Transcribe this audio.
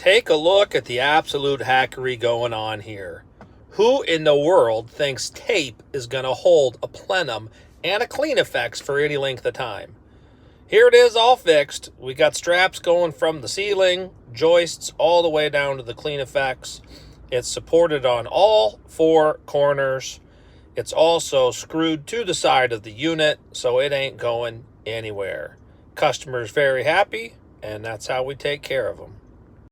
Take a look at the absolute hackery going on here. Who in the world thinks tape is going to hold a plenum and a clean effects for any length of time? Here it is, all fixed. We got straps going from the ceiling, joists, all the way down to the clean effects. It's supported on all four corners. It's also screwed to the side of the unit, so it ain't going anywhere. Customer's very happy, and that's how we take care of them.